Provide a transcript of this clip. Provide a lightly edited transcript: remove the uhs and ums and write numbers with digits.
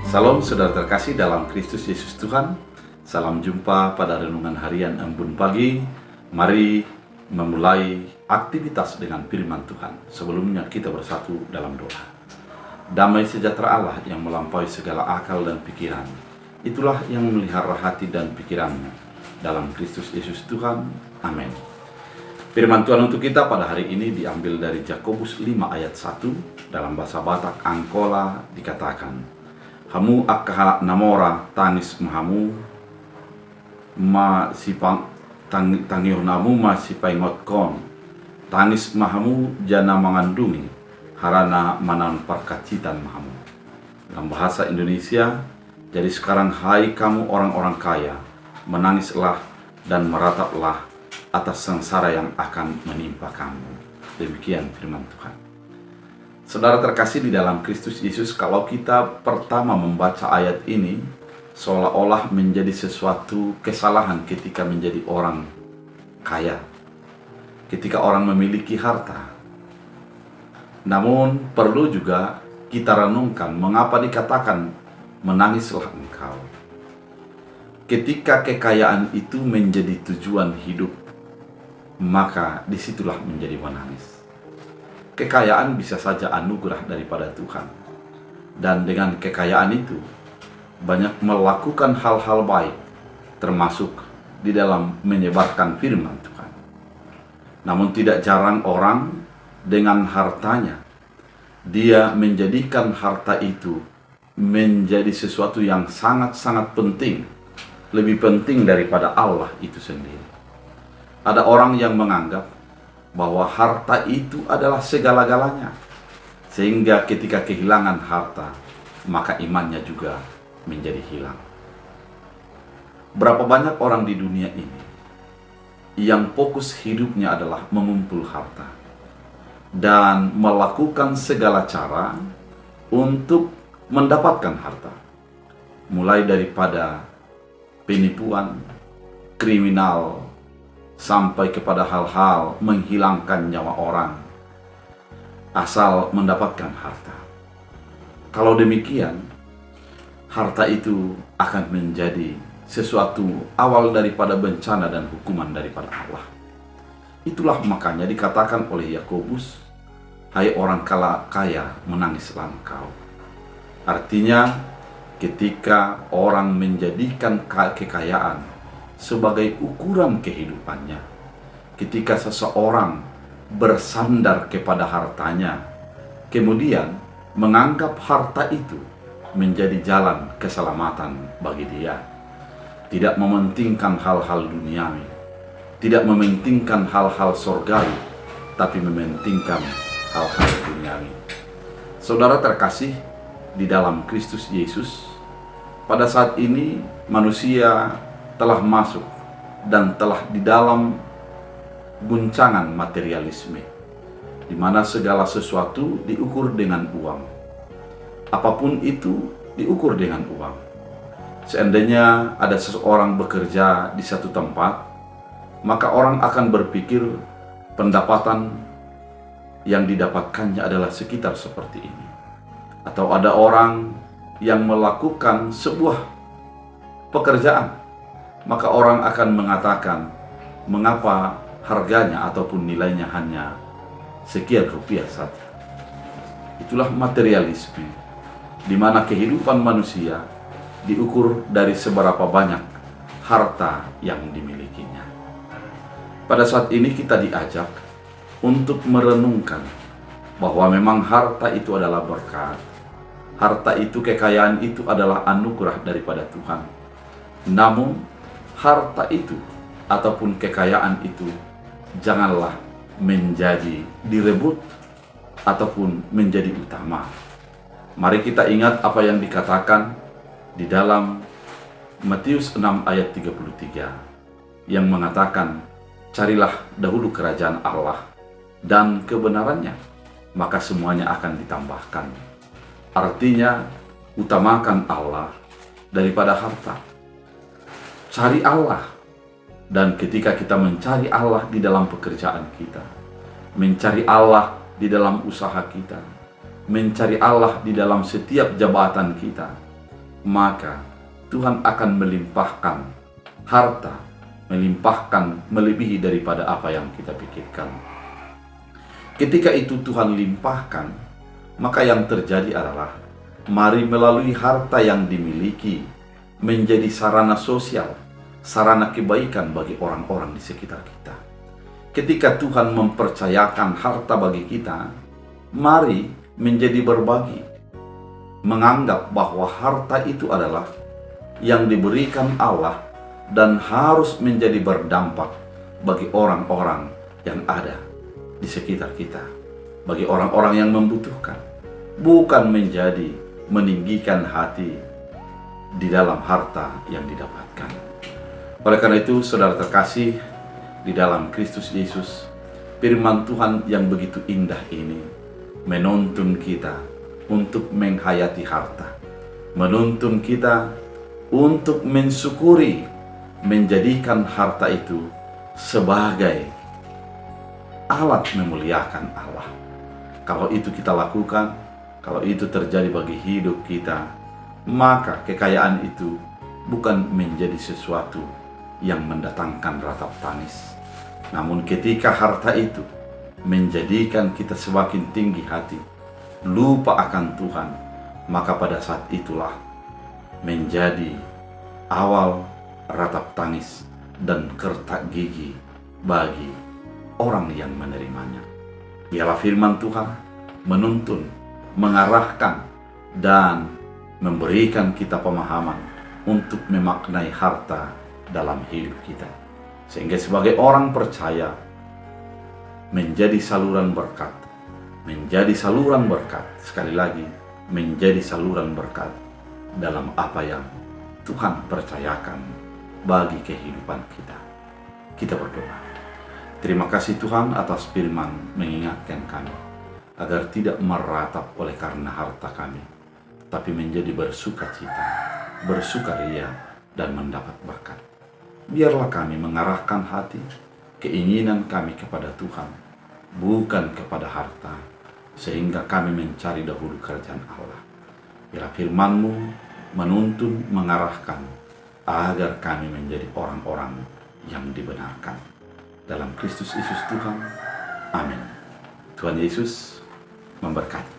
Salam saudara terkasih dalam Kristus Yesus Tuhan. Salam jumpa pada renungan harian Embun Pagi. Mari memulai aktivitas dengan firman Tuhan. Sebelumnya kita bersatu dalam doa. Damai sejahtera Allah yang melampaui segala akal dan pikiran, itulah yang memelihara hati dan pikiranmu dalam Kristus Yesus Tuhan. Amin. Firman Tuhan untuk kita pada hari ini diambil dari Yakobus 5 ayat 1. Dalam bahasa Batak Angkola dikatakan, hamu akha namora tanis mahamu ma sipang tangiunamu ma sipaingot kon tanis mahamu jana mengandungi harana manan parkacitan mahamu. Dalam bahasa Indonesia, jadi sekarang hai kamu orang-orang kaya, menangislah dan merataplah atas sengsara yang akan menimpa kamu. Demikian firman Tuhan. Saudara terkasih di dalam Kristus Yesus, kalau kita pertama membaca ayat ini, seolah-olah menjadi sesuatu kesalahan ketika menjadi orang kaya, ketika orang memiliki harta. Namun perlu juga kita renungkan mengapa dikatakan menangislah engkau. Ketika kekayaan itu menjadi tujuan hidup, maka disitulah menjadi menangis. Kekayaan bisa saja anugerah daripada Tuhan. Dan dengan kekayaan itu, banyak melakukan hal-hal baik, termasuk di dalam menyebarkan firman Tuhan. Namun tidak jarang orang dengan hartanya, dia menjadikan harta itu menjadi sesuatu yang sangat-sangat penting, lebih penting daripada Allah itu sendiri. Ada orang yang menganggap bahwa harta itu adalah segala-galanya, sehingga ketika kehilangan harta, maka imannya juga menjadi hilang. Berapa banyak orang di dunia ini yang fokus hidupnya adalah mengumpul harta dan melakukan segala cara untuk mendapatkan harta, mulai daripada penipuan, kriminal, sampai kepada hal-hal menghilangkan nyawa orang asal mendapatkan harta. Kalau demikian, harta itu akan menjadi sesuatu awal daripada bencana dan hukuman daripada Allah. Itulah makanya dikatakan oleh Yakobus, hai orang kaya, menangislah engkau. Artinya, ketika orang menjadikan kekayaan sebagai ukuran kehidupannya, ketika seseorang bersandar kepada hartanya, kemudian menganggap harta itu menjadi jalan keselamatan bagi dia, tidak mementingkan hal-hal duniawi, tidak mementingkan hal-hal surgawi, tapi mementingkan hal-hal duniawi. Saudara terkasih di dalam Kristus Yesus, pada saat ini manusia telah masuk dan telah di dalam guncangan materialisme, di mana segala sesuatu diukur dengan uang. Apapun itu diukur dengan uang. Seandainya ada seseorang bekerja di satu tempat, maka orang akan berpikir pendapatan yang didapatkannya adalah sekitar seperti ini. Atau ada orang yang melakukan sebuah pekerjaan, maka orang akan mengatakan, mengapa harganya ataupun nilainya hanya sekian rupiah saja. Itulah materialisme, di mana kehidupan manusia diukur dari seberapa banyak harta yang dimilikinya. Pada saat ini kita diajak untuk merenungkan bahwa memang harta itu adalah berkat. Harta itu, kekayaan itu adalah anugerah daripada Tuhan. Namun harta itu ataupun kekayaan itu janganlah menjadi direbut ataupun menjadi utama. Mari kita ingat apa yang dikatakan di dalam Matius 6 ayat 33 yang mengatakan, carilah dahulu kerajaan Allah dan kebenarannya, maka semuanya akan ditambahkan. Artinya, utamakan Allah daripada harta. Cari Allah. Dan ketika kita mencari Allah di dalam pekerjaan kita, mencari Allah di dalam usaha kita, mencari Allah di dalam setiap jabatan kita, maka Tuhan akan melimpahkan harta, melimpahkan melebihi daripada apa yang kita pikirkan. Ketika itu Tuhan limpahkan, maka yang terjadi adalah mari melalui harta yang dimiliki menjadi sarana sosial, sarana kebaikan bagi orang-orang di sekitar kita. Ketika Tuhan mempercayakan harta bagi kita, mari menjadi berbagi, menganggap bahwa harta itu adalah yang diberikan Allah dan harus menjadi berdampak bagi orang-orang yang ada di sekitar kita, bagi orang-orang yang membutuhkan, bukan menjadi meninggikan hati di dalam harta yang didapatkan. Oleh karena itu, saudara terkasih di dalam Kristus Yesus, firman Tuhan yang begitu indah ini menuntun kita untuk menghayati harta, menuntun kita untuk mensyukuri, menjadikan harta itu sebagai alat memuliakan Allah. Kalau itu kita lakukan, kalau itu terjadi bagi hidup kita, maka kekayaan itu bukan menjadi sesuatu yang mendatangkan ratap tangis. Namun ketika harta itu menjadikan kita semakin tinggi hati, lupa akan Tuhan, maka pada saat itulah menjadi awal ratap tangis dan kertak gigi bagi orang yang menerimanya. Biarlah firman Tuhan menuntun, mengarahkan, dan memberikan kita pemahaman untuk memaknai harta dalam hidup kita. Sehingga sebagai orang percaya, menjadi saluran berkat, menjadi saluran berkat, sekali lagi, menjadi saluran berkat dalam apa yang Tuhan percayakan bagi kehidupan kita. Kita berdoa. Terima kasih Tuhan atas firman mengingatkan kami agar tidak meratap oleh karena harta kami, tapi menjadi bersukacita, bersukaria, dan mendapat berkat. Biarlah kami mengarahkan hati, keinginan kami kepada Tuhan, bukan kepada harta, sehingga kami mencari dahulu kerajaan Allah. Biarlah firman-Mu menuntun, mengarahkan, agar kami menjadi orang-orang yang dibenarkan. Dalam Kristus Yesus Tuhan. Amin. Tuhan Yesus memberkati.